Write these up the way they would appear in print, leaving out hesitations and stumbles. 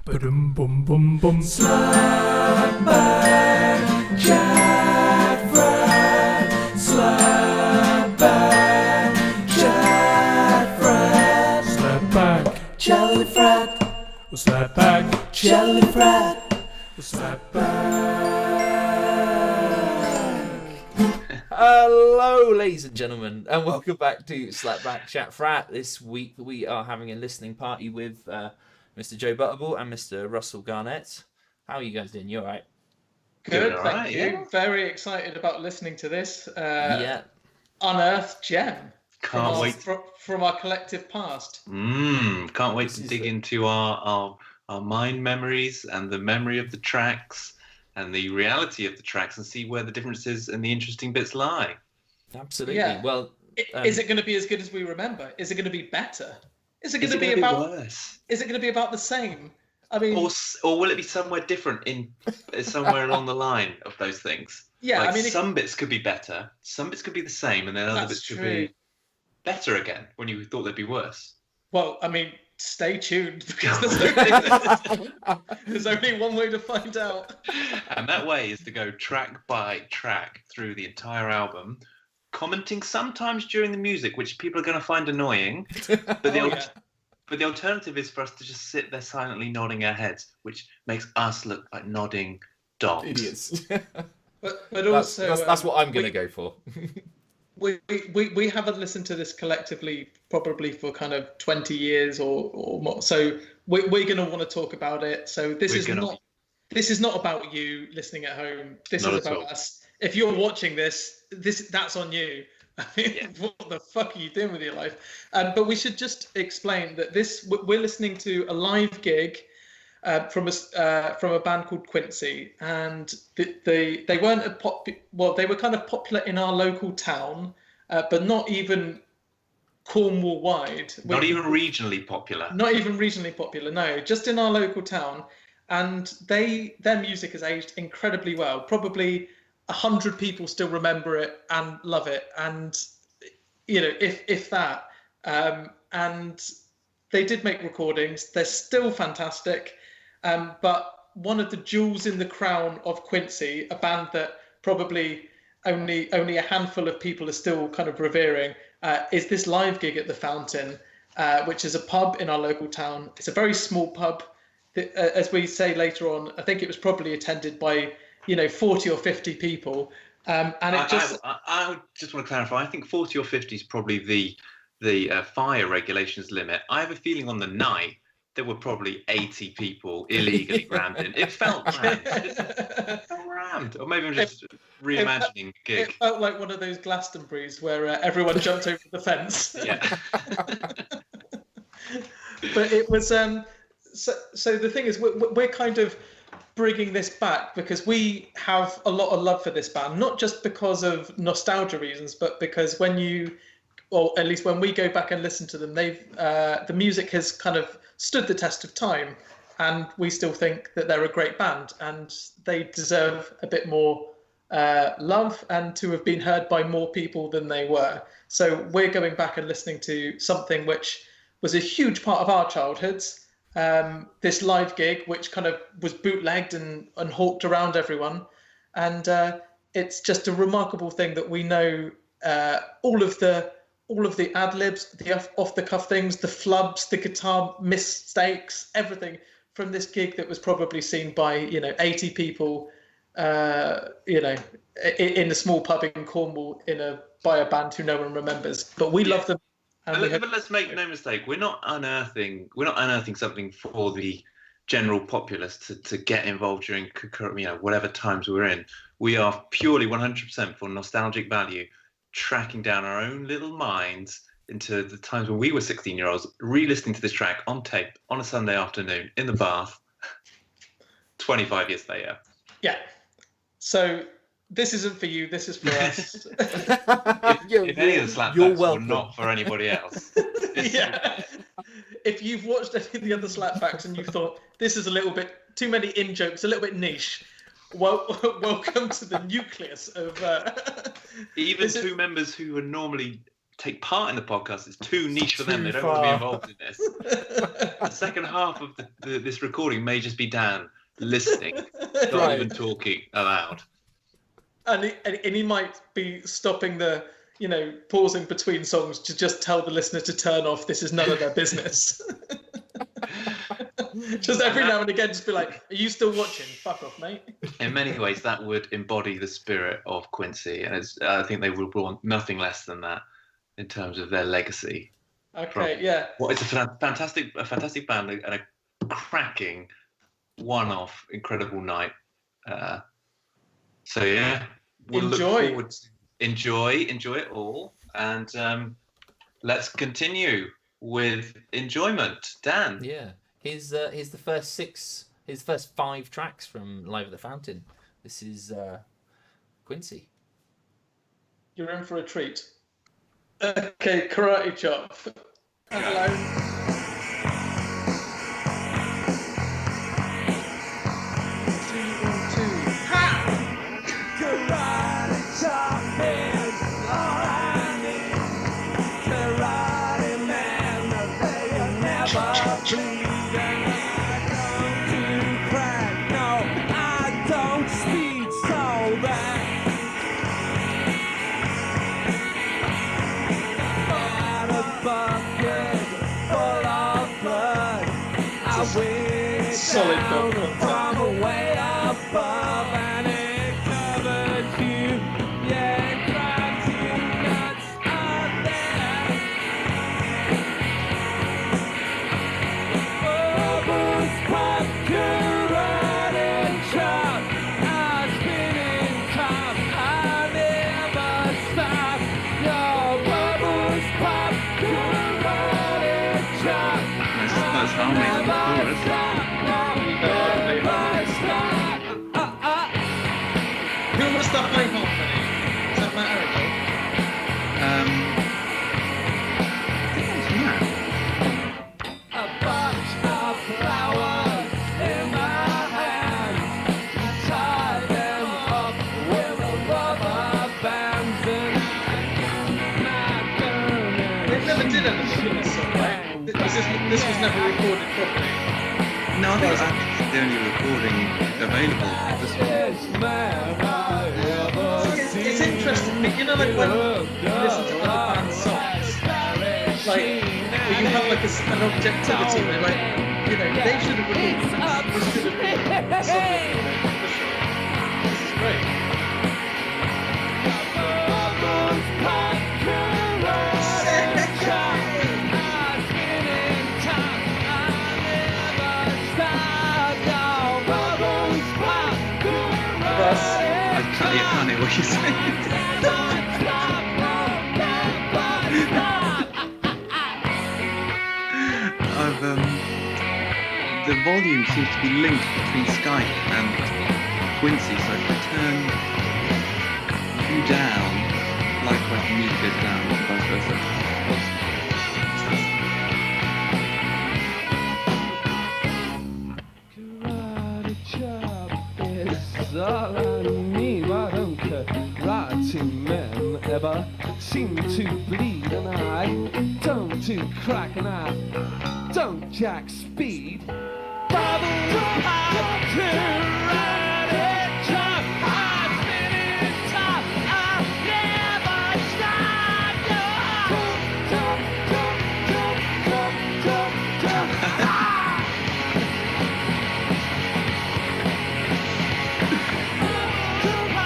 Ba-dum bum bum bum. Slap back, chat frat. Slap back, chat frat. Slap back, jelly frat. Slap back, jelly frat. Slap back. Hello, ladies and gentlemen, and welcome back to Slapback Chat Frat. This week we are having a listening party with Mr. Joe Butterball and Mr. Russell Garnett. How are you guys doing? You all right? Good, thank you. Yeah. Very excited about listening to this unearthed gem from our collective past. Can't wait to dig into our mind memories and the memory of the tracks and the reality of the tracks and see where the differences and the interesting bits lie. Absolutely. Yeah. Well, is it going to be as good as we remember? Is it going to be better? Is it going to be about worse? Is it going to be about the same? I mean, or will it be somewhere different somewhere along the line of those things? Yeah, like some bits could be better, some bits could be the same, and then other bits could be better again when you thought they'd be worse. Well, I mean, stay tuned because there's only one way to find out. And that way is to go track by track through the entire album, commenting sometimes during the music, which people are going to find annoying. But the alternative is for us to just sit there silently nodding our heads, which makes us look like nodding dogs. Idiots. but also that's what I'm going to go for. We haven't listened to this collectively probably for kind of 20 years or more. So we're going to want to talk about it. So this is not about you listening at home. This is about us. If you're watching that's on you. I mean, What the fuck are you doing with your life? But we should just explain that we're listening to a live gig from a band called Quincy, and they weren't they were kind of popular in our local town, but not even Cornwall wide. Not even regionally popular. Not even regionally popular. No, just in our local town, and their music has aged incredibly well. Probably 100 people still remember it and love it, and if that. And they did make recordings. They're still fantastic. But one of the jewels in the crown of Quincy, a band that probably only a handful of people are still kind of revering, is this live gig at the Fountain, which is a pub in our local town. It's a very small pub. As we say later on, I think it was probably attended by 40 or 50 people. And I just want to clarify. I think 40 or 50 is probably the fire regulations limit. I have a feeling on the night there were probably 80 people illegally rammed in. It felt rammed. It felt rammed. Or maybe I'm just reimagining the gig. It felt like one of those Glastonburys where everyone jumped over the fence. Yeah. But it was... So the thing is, we're kind of bringing this back because we have a lot of love for this band, not just because of nostalgia reasons, but because when at least when we go back and listen to them, the music has kind of stood the test of time, and we still think that they're a great band and they deserve a bit more love and to have been heard by more people than they were. So we're going back and listening to something which was a huge part of our childhoods. This live gig, which kind of was bootlegged and hawked around everyone, and it's just a remarkable thing that we know all of the ad libs, the off the cuff things, the flubs, the guitar mistakes, everything from this gig that was probably seen by 80 people, in a small pub in Cornwall by a band who no one remembers. But we love them. But let's make no mistake, we're not unearthing something for the general populace to get involved during whatever times we're in. We are purely 100% for nostalgic value, tracking down our own little minds into the times when we were 16-year-olds, re-listening to this track on tape on a Sunday afternoon in the bath 25 years later. Yeah. So this isn't for you, this is for us. if any of the slapbacks were not for anybody else. Yeah. If you've watched any of the other slapbacks and you thought, this is a little bit too many in-jokes, a little bit niche, welcome to the nucleus of... Even two members who are normally take part in the podcast. It's too niche for them. Too They don't want to be far. involved in this. The second half of this recording may just be Dan listening, not Right. even talking aloud. And he might be stopping pausing between songs to just tell the listener to turn off. This is none of their business. Just every now and again, just be like, "Are you still watching? Fuck off, mate." In many ways, that would embody the spirit of Quincy, and I think they would want nothing less than that in terms of their legacy. Okay, yeah. Well, it's a fantastic band and a cracking, one-off, incredible night. So yeah, we'll look forward to enjoy it all, and let's continue with enjoyment. Dan. Yeah. Here's the first 5 tracks from Live at the Fountain. This is Quincy. You're in for a treat. Okay, Karate Chop. Hello. 3, 1, 2. Ha! Karate chop is all I need. Karate man, they never bleed. And I don't do crack, no, I don't speed so bad. Got a bucket full of blood. I went Solid down film. from way above and it covered you. Yeah, it drives you nuts out there. Bubbles pop, karate chop. I'm spinning top, I never stop. Your bubbles pop, karate chop. That's harmony in the chorus. Who was the high harmony? Is that Matt Arundel? I think that's Matt. A bunch of flowers in my hand. Tie them up with a rubber bands and They never did anything with this song, right? This was never recorded properly. No, I think it's the only recording available. This one. It's interesting, like when you listen to other band songs, like where you have like an objectivity where like, they should have recorded this should have been something, for sure. This is great. Russ, I can't hear what you're saying. The volume seems to be linked between Skype and Quincy, so if I turn you down, likewise the music goes down, and vice versa. Karate chop is all I need. Why don't karate men ever seem to bleed? And I don't do crack and I don't jack speed. Bubble pop, karate chop, I'm spinning top, I never stop. Jump, jump, jump, jump, jump, jump, jump.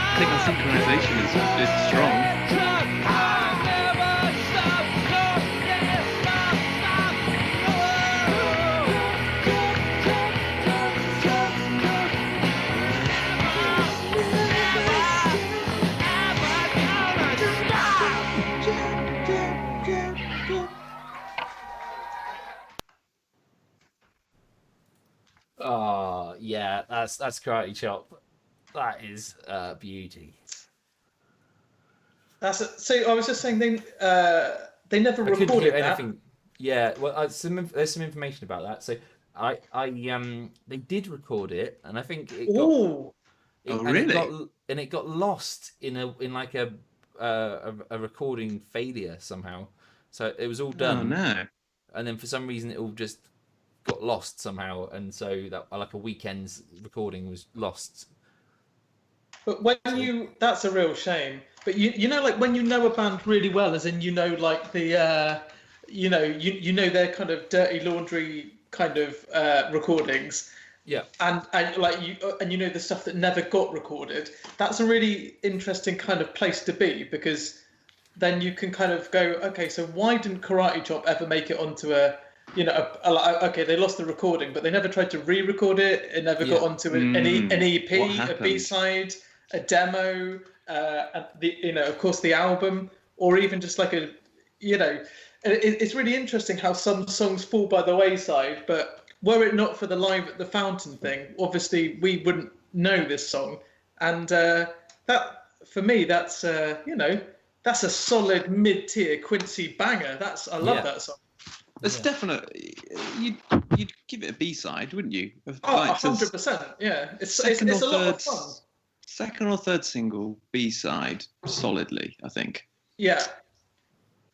I think our synchronization is strong. Oh yeah, that's Karate Chop. That is beauty. so I was just saying they never I couldn't recorded hear that. anything. Yeah, well, there's some information about that. So they did record it, and I think it got. Ooh, It, Oh, and really? it got lost in like a a recording failure somehow. So it was all Oh done, no. and then for some reason it all just got lost somehow, and so that like a weekend's recording was lost. But that's a real shame. But you know, like when you know a band really well, as in like the you know their kind of dirty laundry kind of recordings, Yeah. and like and you know the stuff that never got recorded. That's a really interesting kind of place to be, because then you can kind of go, okay, so why didn't Karate Chop ever make it onto okay, they lost the recording, but they never tried to re-record it. It never got onto an EP, What a happened? B-side, a demo, of course the album, or even just like it's really interesting how some songs fall by the wayside. But were it not for the Live at the Fountain thing, obviously we wouldn't know this song. And that, for me, that's that's a solid mid-tier Quincy banger. I love that song. It's definitely you'd give it a B-side, wouldn't you? Oh, 100%. Yeah, it's a lot of fun. Second or third single B-side solidly, I think. Yeah,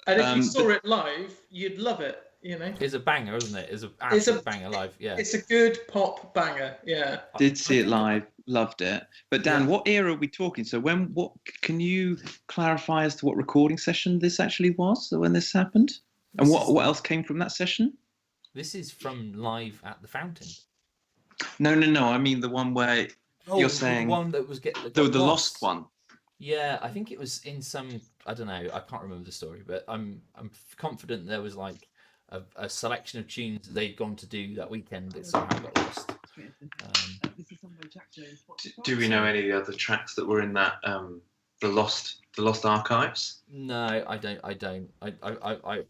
and if you saw it live, you'd love it. It's a banger, isn't it? It's an absolute banger live. Yeah, it's a good pop banger. Yeah, did see it live, loved it. But Dan, what era are we talking? So what can you clarify as to what recording session this actually was when this happened? And what else came from that session? This is from Live at the Fountain. No. I mean the one where you're saying the one that was the lost one. Yeah, I think it was in some. I don't know. I can't remember the story, but I'm confident there was like a selection of tunes that they'd gone to do that weekend that somehow got lost. Do we know any of the other tracks that were in that the lost archives? No, I don't. I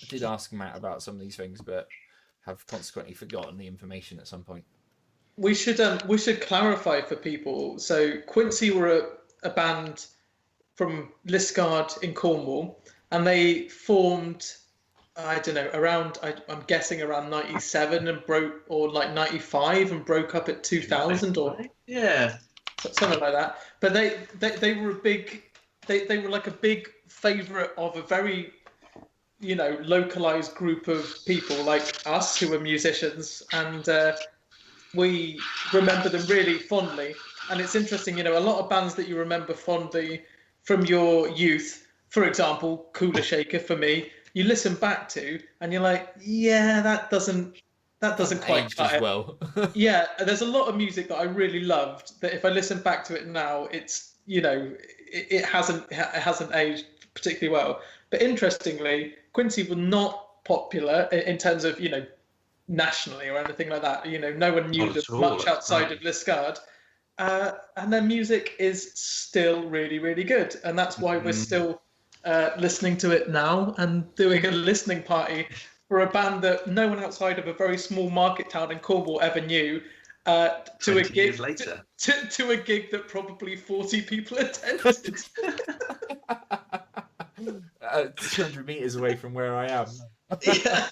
did ask Matt about some of these things, but have consequently forgotten the information at some point. We should clarify for people. So Quincy were a band from Liskeard in Cornwall, and they formed, I don't know, I'm guessing around 97 and broke, or like 95 and broke up at 2000 or something like that. But they were they were like a big favourite of a very localized group of people like us who are musicians, and we remember them really fondly. And it's interesting, a lot of bands that you remember fondly from your youth, for example, Cooler Shaker for me, you listen back to and you're like, yeah, that doesn't quite aged as well. Yeah, there's a lot of music that I really loved that if I listen back to it now, it's it hasn't aged particularly well. But interestingly, Quincy were not popular in terms of nationally or anything like that. No one knew them much outside of Liskeard. And their music is still really, really good. And that's why we're still listening to it now and doing a listening party for a band that no one outside of a very small market town in Cornwall ever knew. To a gig years later. To a gig that probably 40 people attended. 200 meters away from where I am. Yeah.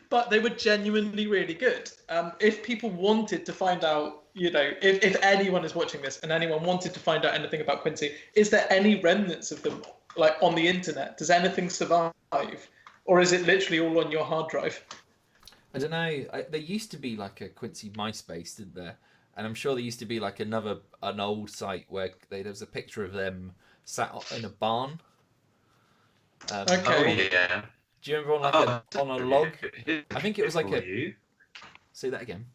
But they were genuinely really good. If people wanted to find out, if anyone is watching this and anyone wanted to find out anything about Quincy, is there any remnants of them like on the internet? Does anything survive, or is it literally all on your hard drive? I don't know. There used to be like a Quincy MySpace, didn't there? And I'm sure there used to be like an old site where there was a picture of them sat in a barn. Okay. Oh yeah. Do you remember on a log? I think it was like Say that again.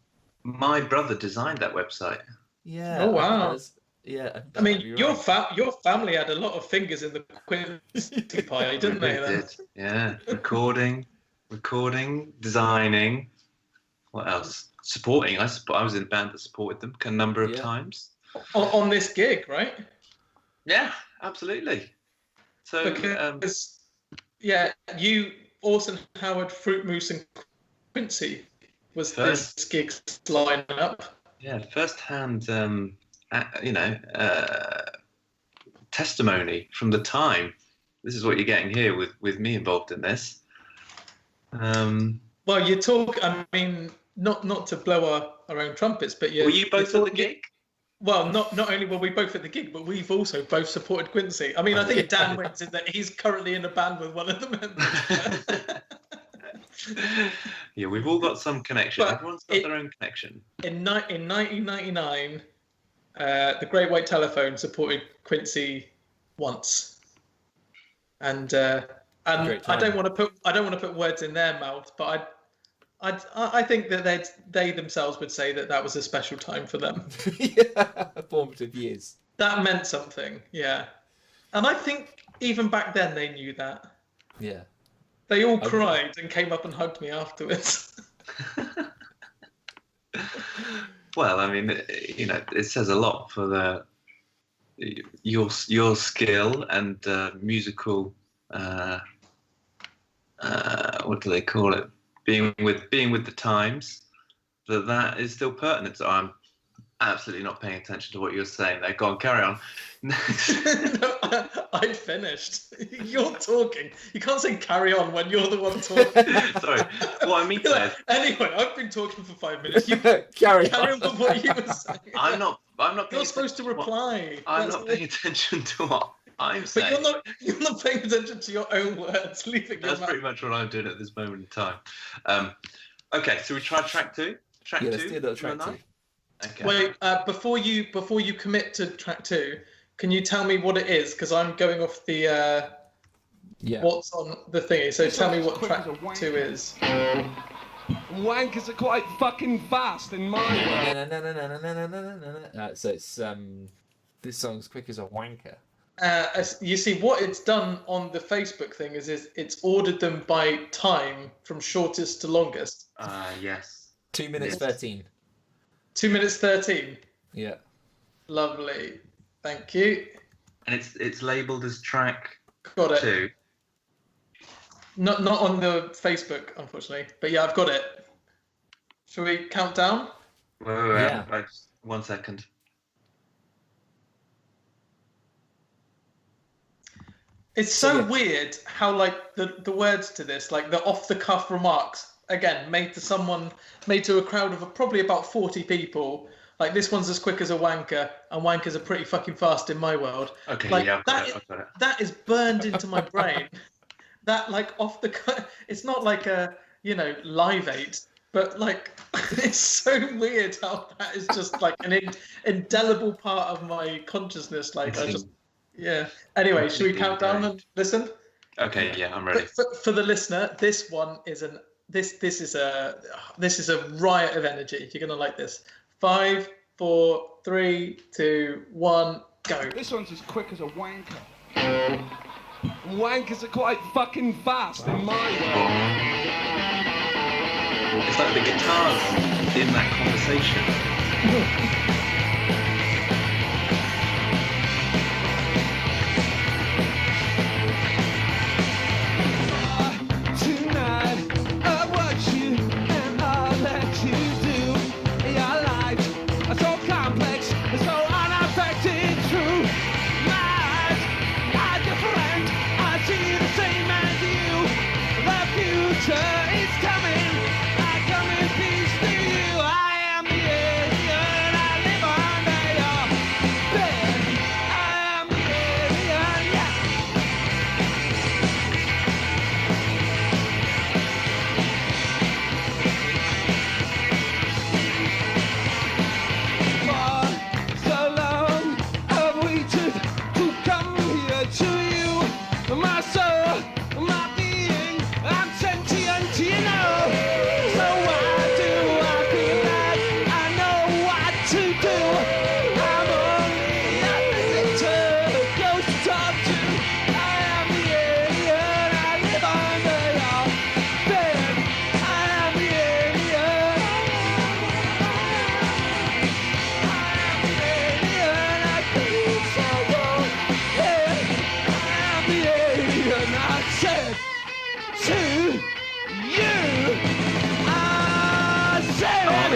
My brother designed that website. Yeah. Oh wow. Yeah. I mean, your family had a lot of fingers in the Quincy pie, didn't they? Did. Yeah. Recording, designing. What else? Supporting. I was in a band that supported them a number of times. On this gig, right? Yeah, absolutely. So because you, Orson Howard, Fruit Moose, and Quincy was this gig's lineup. Yeah, first-hand, testimony from the time. This is what you're getting here with me involved in this. Well, you talk. I mean, not to blow our own trumpets, but were you both at the gig? Well, not only were we both at the gig, but we've also both supported Quincy. I mean, I think Dan wins in that he's currently in a band with one of the members. Yeah, we've all got some connection. But Everyone's got their own connection. In 1999, the Great White Telephone supported Quincy once, and I don't want to put words in their mouth, but I think that they themselves would say that was a special time for them. Yeah, formative years. That meant something, yeah. And I think even back then they knew that. Yeah. They all cried and came up and hugged me afterwards. Well, I mean, it says a lot for your skill and musical. What do they call it? Being with the times. That is still pertinent. So I'm absolutely not paying attention to what you're saying there. Go on, carry on. No, I finished. You're talking. You can't say carry on when you're the one talking. Sorry. What I mean to say. Anyway, I've been talking for 5 minutes. You carry on with what you were saying. I'm not. You're supposed to reply. I'm not paying attention to what I'm saying. But you're not paying attention to your own words. That's pretty much what I'm doing at this moment in time. Okay, so we try track 2. Track 2. Let's do that. Track 2. Okay. Wait, before you commit to track 2, can you tell me what it is? Because I'm going off the what's on the thingy. So tell me what track 2 is. Wankers are quite fucking fast in my world. So it's this song's quick as a wanker. You see, what it's done on the Facebook thing is it's ordered them by time from shortest to longest. Yes. 2 minutes 13. 2 minutes 13. Yeah. Lovely. Thank you. And it's labelled as track Got it. 2. Not on the Facebook, unfortunately. But yeah, I've got it. Shall we count down? Wait, Yeah. right, 1 second. It's so weird how like the words to this, like the off the cuff remarks, again made to a crowd of probably about 40 people. Like this one's as quick as a wanker, and wankers are pretty fucking fast in my world. Okay, like, yeah, I've got it. That is burned into my brain. That like off the cut, it's not like a Live 8, but like it's so weird how that is just like an indelible part of my consciousness. Like I just. Yeah. Anyway, should we count down and listen? Okay. Yeah, I'm ready. For the listener, this one is this is a riot of energy. You're gonna like this. 5, 4, 3, 2, 1, go. This one's as quick as a wanker. Wankers are quite fucking fast in my world. It's like the guitars in that conversation.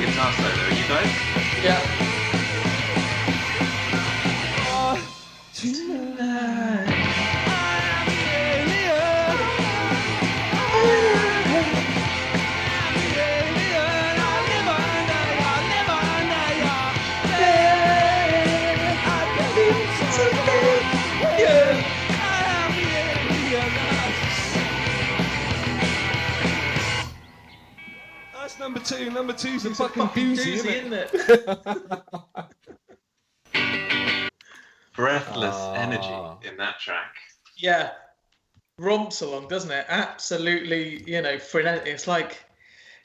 Guitar solo, are you guys? Yeah. two. Number two's a It's a fucking doozy, isn't it? Breathless Ah. energy in that track. Yeah, romps along, doesn't it? Absolutely, frenetic. It's like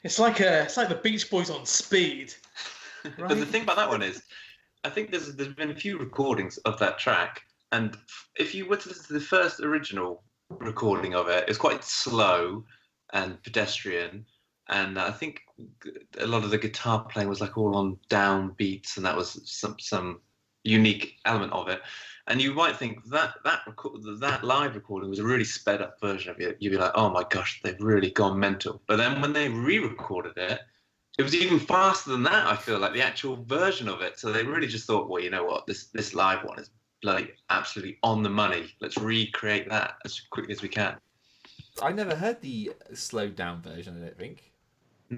the Beach Boys on speed. But the Right. thing about that one is, I think there's been a few recordings of that track, and if you were to listen to the first original recording of it, it's quite slow and pedestrian, and I think a lot of the guitar playing was like all on down beats, and that was some unique element of it. And you might think that live recording was a really sped up version of it. You'd be like, oh my gosh, they've really gone mental. But then when they re-recorded it, it was even faster than that. I feel like the actual version of it. So they really just thought, well, you know what, this live one is bloody absolutely on the money. Let's recreate that as quickly as we can. I never heard the slowed down version, I don't think.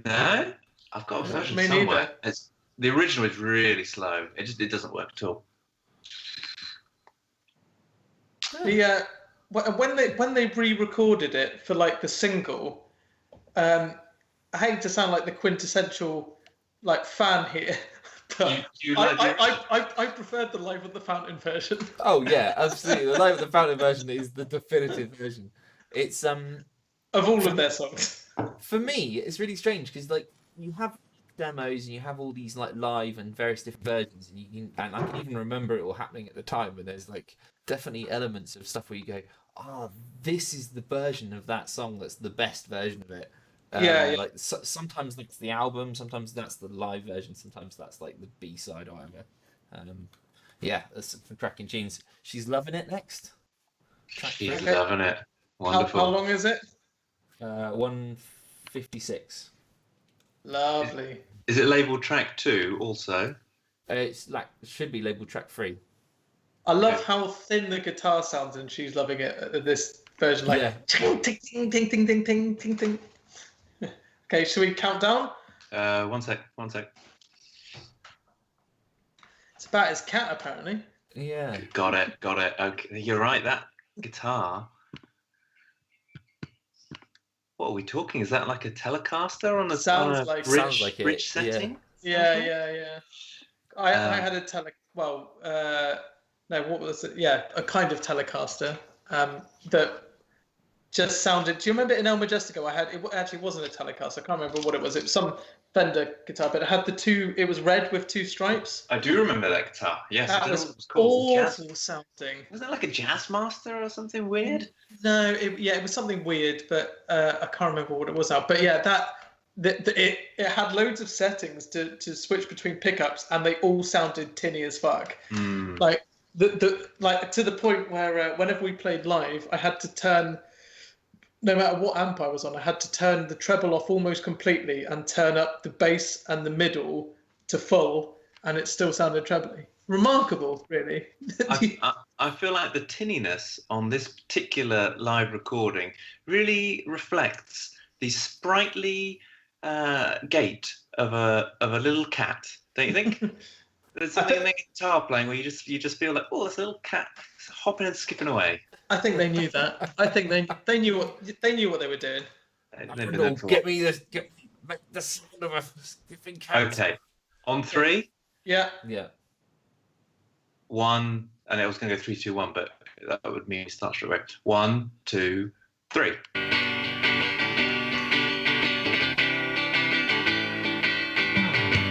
No, I've got a version Me somewhere. neither. The original is really slow. It doesn't work at all. When they re-recorded it for like the single, I hate to sound like the quintessential like fan here, but You like I preferred the Live at the Fountain version. Oh yeah, absolutely. The Live at the Fountain version is the definitive version. It's Of all of their songs. for me, it's really strange because like you have demos and you have all these like live and various different versions, and I can even remember it all happening at the time. And there's like definitely elements of stuff where you go, "Oh, this is the version of that song that's the best version of it." Yeah. Like sometimes that's the album, sometimes that's the live version, sometimes that's like the B side or whatever. Yeah, that's some cracking tunes. She's loving it next. She's loving it. Wonderful. How long is it? 156. Lovely. Is it labeled track 2 also? It's like it should be labeled track 3. I love how thin the guitar sounds, and she's loving it. This version, like Yeah. ting ting ting ting ting ting ting ting ting. Okay, should we count down? One sec. It's about his cat, apparently. Yeah. Got it. Okay, you're right. That guitar. What are we talking? Is that like a Telecaster on a Sounds like it, bridge yeah. setting? Yeah. I had a no, what was it? Yeah, a kind of Telecaster that just sounded. Do you remember in El Majestico? It actually wasn't a Telecaster. I can't remember what it was. It was some Fender guitar, but it had it was red with 2 stripes. I do remember that guitar. Yes, That I don't was know what it was called. awful sounding. Was that like a Jazz Master or something weird? No, it was something weird, but I can't remember what it was now. But yeah, it had loads of settings to switch between pickups, and they all sounded tinny as fuck. Like like to the point where whenever we played live, I had to turn. No matter what amp I was on, I had to turn the treble off almost completely and turn up the bass and the middle to full, and it still sounded trebly. Remarkable, really. I feel like the tinniness on this particular live recording really reflects the sprightly gait of a little cat. Don't you think? There's something in the guitar playing where you just feel like, oh, there's a little cat hopping and skipping away. I think they knew that. I think they knew what they were doing. Get me the sound of a skipping cat. Okay, on 3. Yeah. Yeah. 1, and I was going to go 3, 2, 1, but that would mean we start straight away. 1, 2, 3.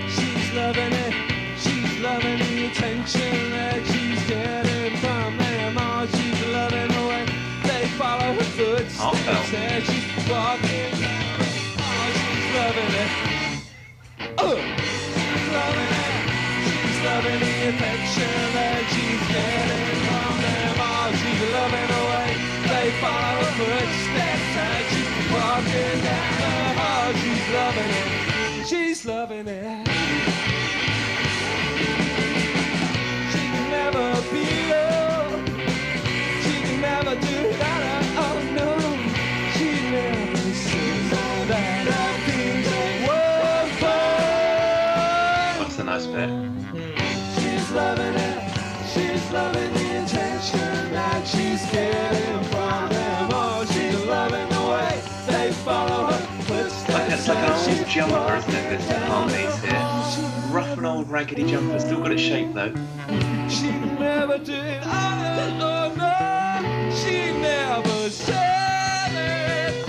She's loving it. She's loving the attention that she's getting from them. Oh, she's loving the way they follow her footsteps as she's walking down. Oh, she's loving it. She's loving it. She's loving the affection that she's getting from them. Oh, she's loving the way they follow her footsteps as she's walking down. Oh, she's loving it. She's loving it. She can never be loved. She can never do that. Oh no. She never says that things ain't worth. That's a nice bit. She's loving it. She's loving the attention that she's getting from them. Oh, she's loving the way they follow her footsteps. It's like an old jumper, isn't it? This harmonies here. Rough and old raggedy jumper, still got its shape though. She never did. Oh no, she never said it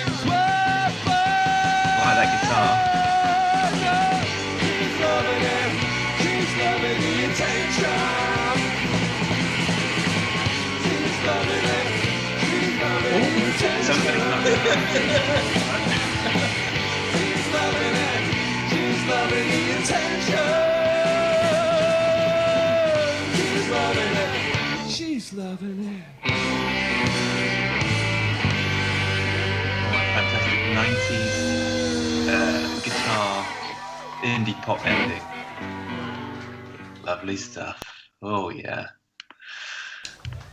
was Like that guitar. She's loving it. She's loving the attention. She's loving it. She's loving the attention. Somebody's not. She's loving it. She's loving the attention. She's loving it. She's loving it. Fantastic 90s guitar indie pop ending. Lovely stuff. Oh yeah.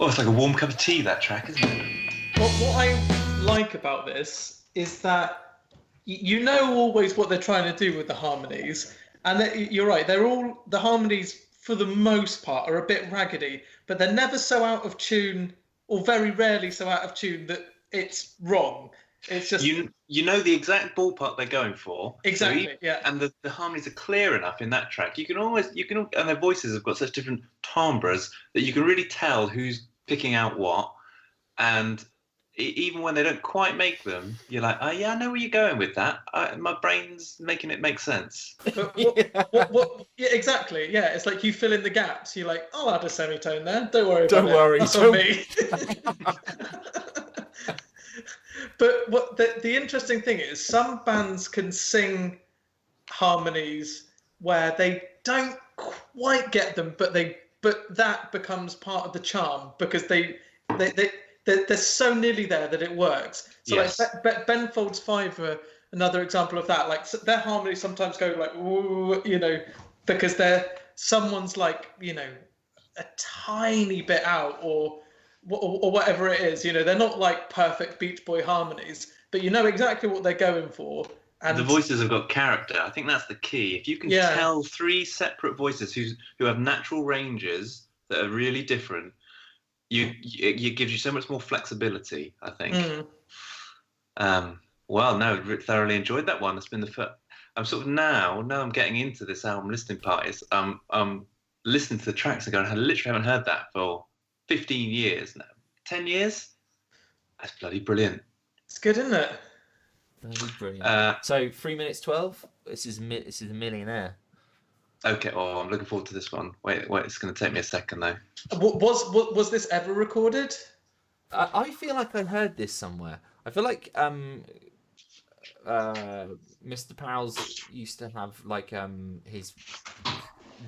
Oh, it's like a warm cup of tea, that track, isn't it? What I like about this is that you know always what they're trying to do with the harmonies, and you're right. The harmonies for the most part are a bit raggedy, but they're never so out of tune, or very rarely so out of tune that it's wrong. It's just You know the exact ballpark they're going for. exactly, yeah. And the harmonies are clear enough in that track. And their voices have got such different timbres that you can really tell who's picking out what. And even when they don't quite make them, you're like, oh yeah, I know where you're going with that. My brain's making it make sense. But yeah, exactly. Yeah, it's like you fill in the gaps. You're like, I'll add a semitone there. Don't worry about it. That's on me. But what the interesting thing is, some bands can sing harmonies where they don't quite get them, but that becomes part of the charm because they're so nearly there that it works. So Yes. like Ben Folds 5 are another example of that. Like their harmonies sometimes go like, ooh, because someone's like, a tiny bit out or whatever it is. They're not like perfect Beach Boy harmonies, but you know exactly what they're going for. And The voices have got character. I think that's the key. If you can tell three separate voices who have natural ranges that are really different, it gives you so much more flexibility, I think. Well, no, thoroughly enjoyed that one. It's been I'm sort of now I'm getting into this album listening parties. I'm listening to the tracks and going, I literally haven't heard that for 15 years now. 10 years? That's bloody brilliant. it's good, isn't it? That is brilliant. So 3 minutes 12. This is a millionaire. Okay, I'm looking forward to this one. Wait, it's going to take me a second though. Was this ever recorded? I feel like I heard this somewhere. I feel like Mr. Powell's used to have like his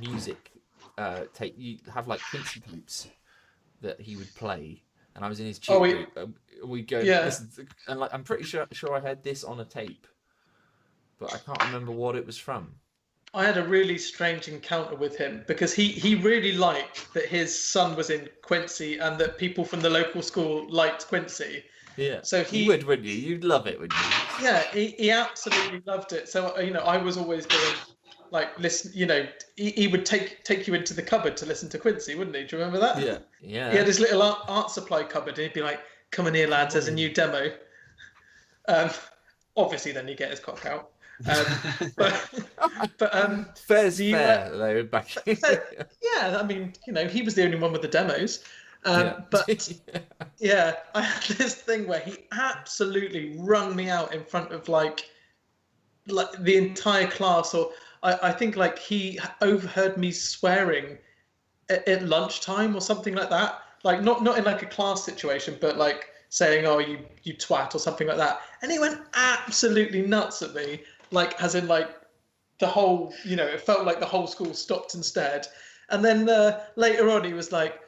music tape. You have like Quincy tapes that he would play, and I was in his tube group. We'd go listen to, and like I'm pretty sure I heard this on a tape, but I can't remember what it was from. I had a really strange encounter with him because he really liked that his son was in Quincy and that people from the local school liked Quincy. Yeah. So you would, wouldn't you? You'd love it, wouldn't you? Yeah, he absolutely loved it. So I was always going like listen. He would take you into the cupboard to listen to Quincy, wouldn't he? Do you remember that? Yeah. Yeah. He had his little art supply cupboard, and he'd be like, "Come in here, lads. There's a new demo." Obviously, then you get his cock out. But fair's fair though. Back. Yeah, I mean, he was the only one with the demos. But yeah, I had this thing where he absolutely wrung me out in front of like the entire class, or I think like he overheard me swearing at lunchtime or something like that. Like not in like a class situation, but like saying, "Oh, you twat" or something like that. And he went absolutely nuts at me, like as in like the whole, it felt like the whole school stopped and stared. And then later on, he was like,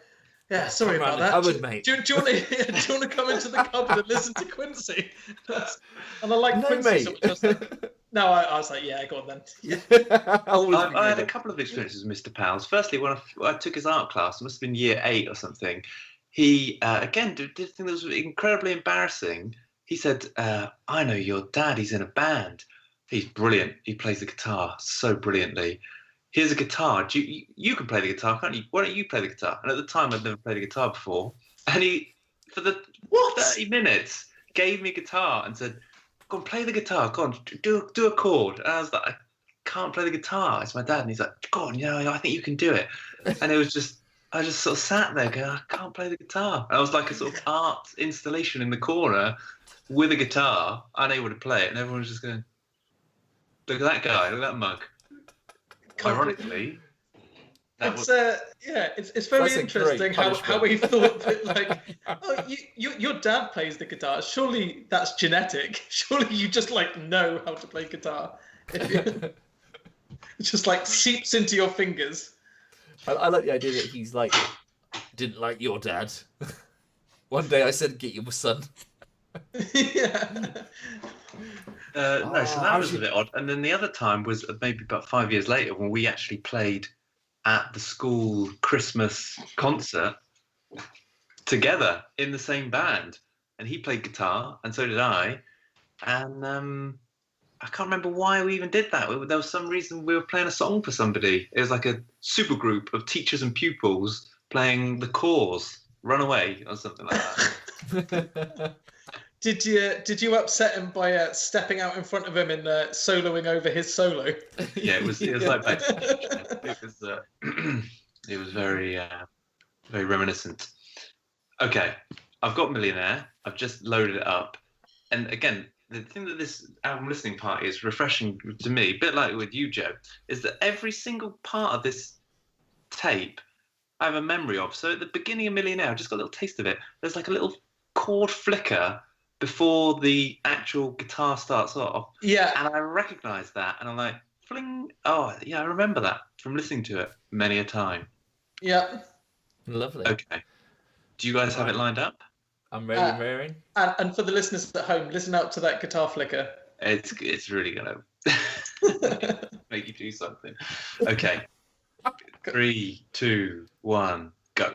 "Yeah, sorry about that. Cupboard, mate. Do you want to come into the cupboard and listen to Quincy?" And I like Quincy. Mate. So much, no, I was like, "Yeah, go on then." Yeah. I had a couple of experiences with Mr. Powell's. Firstly, when I took his art class, it must have been year 8 or something. He again did a thing that was incredibly embarrassing. He said, "I know your dad. He's in a band. He's brilliant. He plays the guitar so brilliantly. Here's a guitar. You can play the guitar, can't you? Why don't you play the guitar?" And at the time, I'd never played a guitar before. And he, for the 30 minutes, gave me a guitar and said, go on, play the guitar. Go on, do a chord. And I was like, I can't play the guitar. It's my dad, and he's like, go on, I think you can do it. And it was just, I just sort of sat there going, I can't play the guitar. And I was like a sort of art installation in the corner with a guitar, unable to play it, and everyone was just going, look at that guy, look at that mug. Ironically, it's very interesting how we thought that, like, oh, your dad plays the guitar. Surely that's genetic. Surely you just like know how to play guitar. It just like seeps into your fingers. I like the idea that he's like didn't like your dad. One day I said, "Get your son." Yeah. No, so that was a bit odd. And then the other time was maybe about 5 years later when we actually played at the school Christmas concert together in the same band. And he played guitar, and so did I. And I can't remember why we even did that. There was some reason we were playing a song for somebody. It was like a super group of teachers and pupils playing The Cause, Runaway, or something like that. Did you upset him by stepping out in front of him and soloing over his solo? Yeah, it was like it was very very reminiscent. Okay, I've got Millionaire. I've just loaded it up, and again, the thing that this album listening party is refreshing to me, a bit like with you, Joe, is that every single part of this tape I have a memory of. So at the beginning of Millionaire, I just got a little taste of it. There's like a little chord flicker before the actual guitar starts off. Yeah. And I recognise that, and I'm like, fling. Oh, yeah, I remember that from listening to it many a time. Yeah. Lovely. Okay. Do you guys have it lined up? I'm ready, and for the listeners at home, listen out to that guitar flicker. It's really gonna make you do something. Okay. 3, 2, 1, go.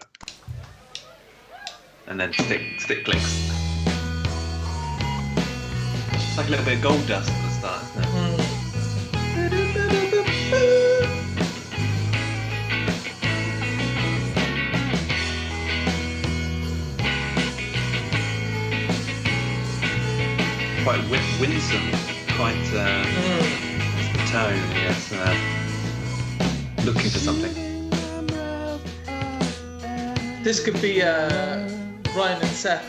And then stick clicks. It's like a little bit of gold dust at the start, isn't it? Quite winsome, quite tone, yes. Looking for something. This could be Ryan and Seth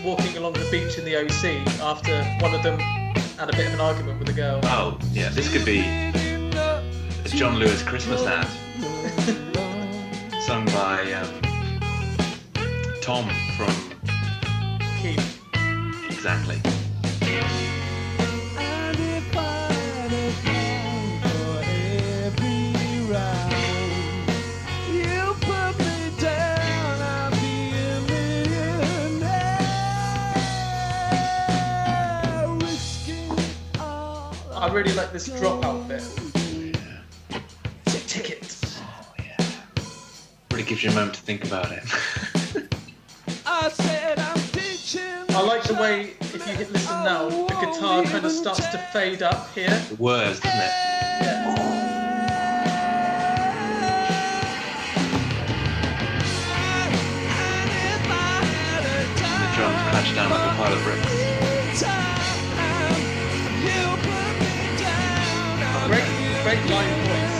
walking along the beach in the OC after one of them had a bit of an argument with a girl. Oh, yeah, this could be a John Lewis Christmas ad. Sung by Tom from Keith. Exactly. I really like this dropout bit. Ticket. Oh, yeah. Really gives you a moment to think about it. I like the way, if you hit listen now, the guitar kind of starts to fade up here. The words, doesn't it? Yeah. And the drums crash down like a pile of bricks. Great line voice.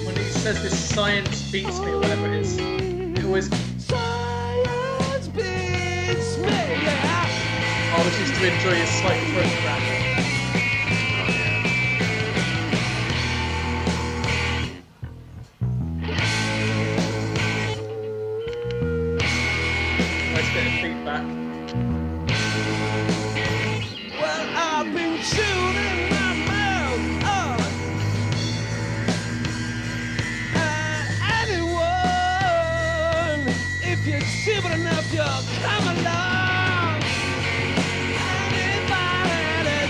When he says this science beats me or whatever it is, it always science beats me. Yeah. I always used to enjoy his slight throat crack. Nice bit of feedback. Well, I've been shooting my mouth on anyone. If you're stupid enough, you'll come along.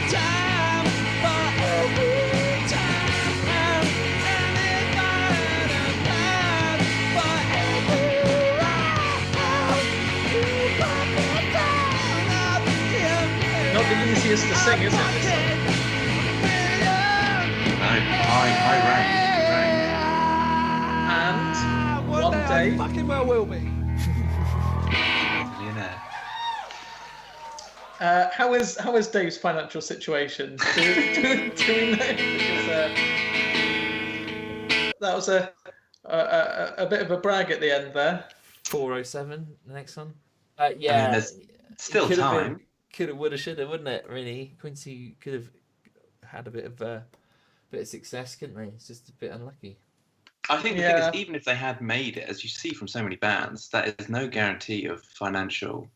Time not the easiest to sing, is it? This song? No, high range. And one day, fucking well will be. Millionaire. how is Dave's financial situation? Do we know? Because that was a bit of a brag at the end there. 407, the next one. I mean, Yeah. there's still Could have time. been, could have, would have, should have, wouldn't it? Really, Quincy could have had a bit of success, couldn't they? It's just a bit unlucky. I think the thing is, even if they had made it, as you see from so many bands, that is no guarantee of financial,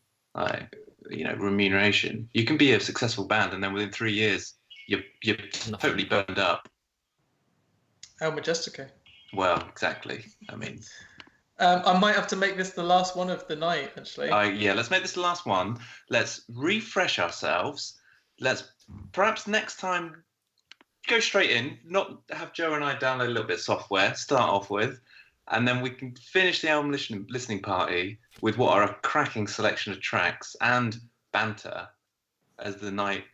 remuneration. You can be a successful band, and then within 3 years, you're totally burned up. El Majestico. Well, exactly. I mean, I might have to make this the last one of the night, actually. let's make this the last one. Let's refresh ourselves. Let's perhaps next time go straight in, not have Joe and I download a little bit of software, start off with, and then we can finish the album listening party with what are a cracking selection of tracks and banter as the night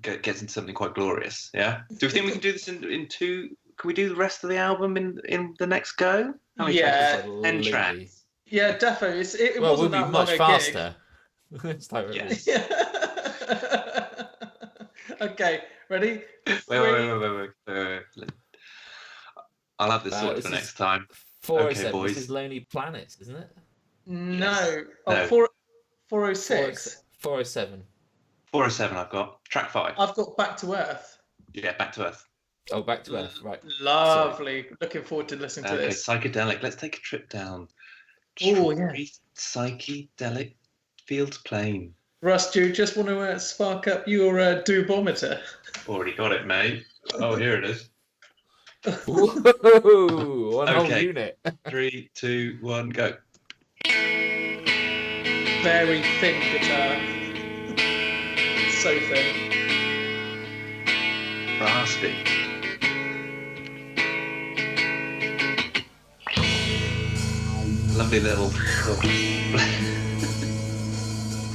gets into something quite glorious. Yeah? Do we think we can do this in two? Can we do the rest of the album in the next go? How many tracks? 10 tracks. Yeah, defo. It Well, wasn't we'll that be long much a faster. It's like Yes. gig. Okay, ready? Wait. I'll have this sorted this for is next time. 407. Okay, boys. This is Lonely Planets, isn't it? No. No. 406. 407. 407 I've got. Track 5. I've got Back to Earth. Yeah, Back to Earth. Oh, Back to Earth, right. Lovely. Looking forward to listening to Okay, this. psychedelic. Let's take a trip down. Oh, yeah. Psychedelic Fields Plain. Russ, do you just want to spark up your doobometer? Already got it, mate. Oh, here it is. Whoa! One whole Okay. unit. 3, 2, 1, go. Very thin guitar. So thin. Raspy. Lovely little.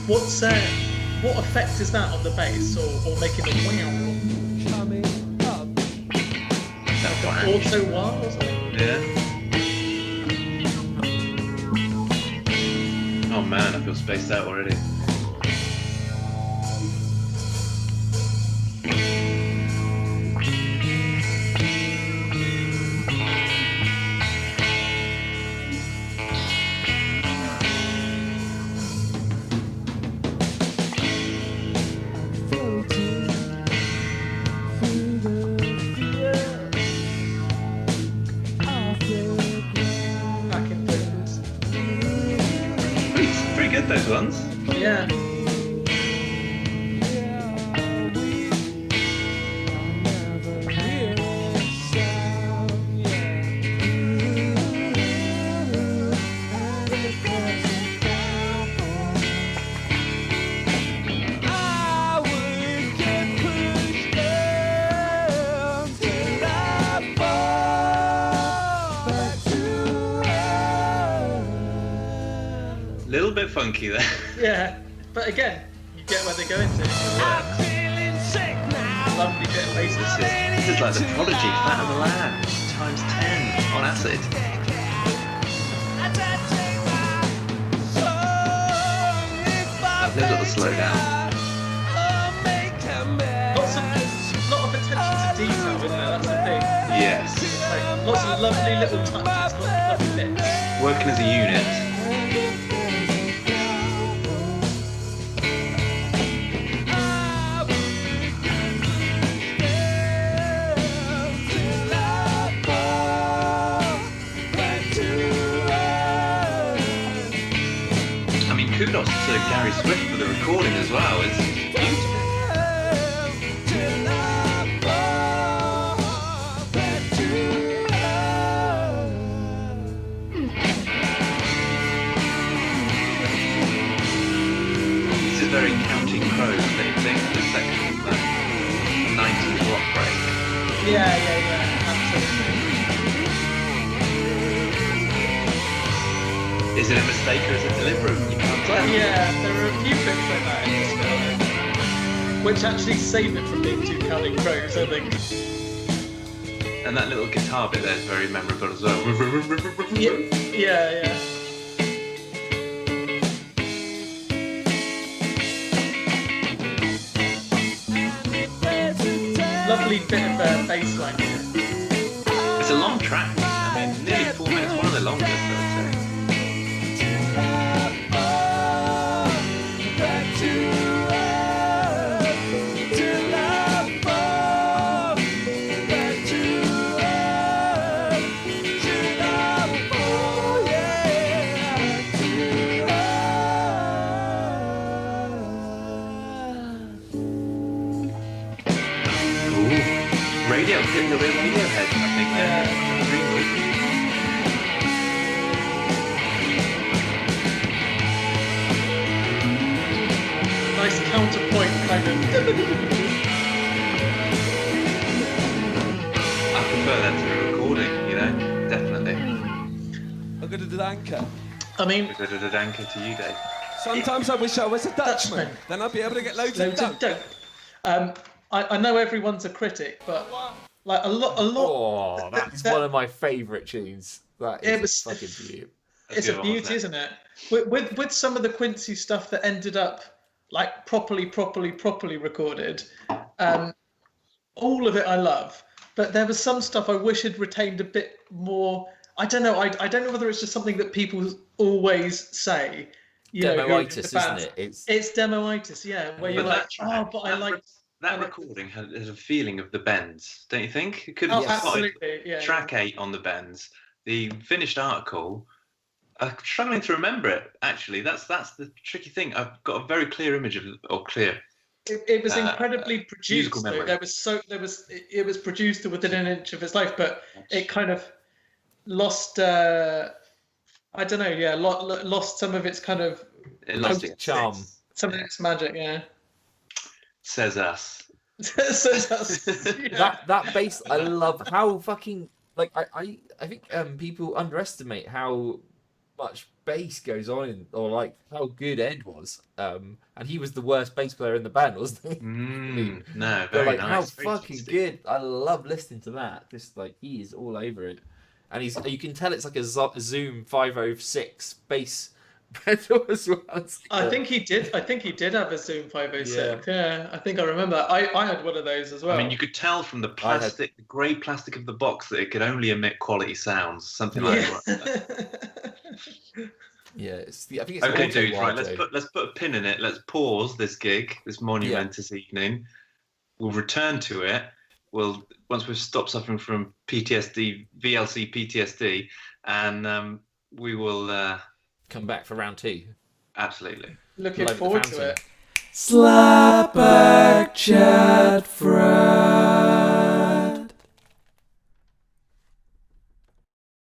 What effect is that on the bass, or making a wow? Coming up. That flash. Auto wah or something? Yeah. Oh man, I feel spaced out already. Floating through the field off the ground. Back in things. Pretty good, those ones. Yeah. Little bit funky there. Yeah. But again, you get where they're going to. Lovely bit of bass. This is like the Prodigy, Fat and the Lamb, times 10 on acid. Lovely little slowdown. Lot of attention to detail, isn't there? That's the thing. Yes. Like, lots of lovely little touches, lots of lovely bits. Working as a unit. I mean, kudos to Gary Swift for the recording as well. It's beautiful. This is very Counting Crows thing, this section, that 90s rock break. Yeah, absolutely. Is it a mistake or is it deliberate? You can't tell. Yeah, there are a few bits like that in this film. which actually save it from being too Counting Crows, I think. And that little guitar bit there is very memorable as well. Yeah. Lovely bit of bass line here. It's a long track. I mean, nearly 4 minutes. One of the longest, I would say. Radio, getting a real Radiohead, I think. Greenwood. Nice counterpoint kind of. I prefer that to a recording, definitely. I'm going to do anchor. I mean, We're good at anchor to you, Dave. Sometimes I wish I was a Dutchman. Dutchman. Then I'd be able to get loads loads of of dope. dope. I know everyone's a critic, but like a lot. Oh, that's one of my favourite tunes. That is a fucking beauty. It's a beauty, isn't it? With some of the Quincy stuff that ended up like properly recorded, all of it I love. But there was some stuff I wish had retained a bit more. I don't know. I don't know whether it's just something that people always say. Demoitis, isn't it? It's demoitis, yeah. Where you're like, but I like. That recording has a feeling of the bends, don't you think? It could Oh, be absolutely, yeah. track 8 on the bends. The finished article, I'm struggling to remember it. Actually, that's the tricky thing. I've got a very clear image of, or clear. It was incredibly produced. Musical memory. It was produced to within an inch of its life, but it kind of lost. I don't know. Yeah, lost some of its kind of. It lost its charm. Some of its magic. Yeah. Says us. Says us. Yeah. That bass, I love how fucking like I think people underestimate how much bass goes on in, or like how good Ed was. And he was the worst bass player in the band, wasn't he? No, But very like nice. how very fucking tasty. good. I love listening to that. Just like he is all over it. And you can tell it's like a Zoom 506 bass pedal as well. I think he did have a Zoom 506. Yeah, I think I remember. I had one of those as well. I mean, you could tell from the plastic, the grey plastic of the box, that it could only emit quality sounds, something like that. Yeah, I think it's Okay, auto dudes, right? wide, Let's put a pin in it. Let's pause this gig, this monumentous evening. We'll return to it. Once we've stopped suffering from PTSD, VLC PTSD, and we will come back for round 2. Absolutely. Looking Light the forward to fountain. it. Slapback chat.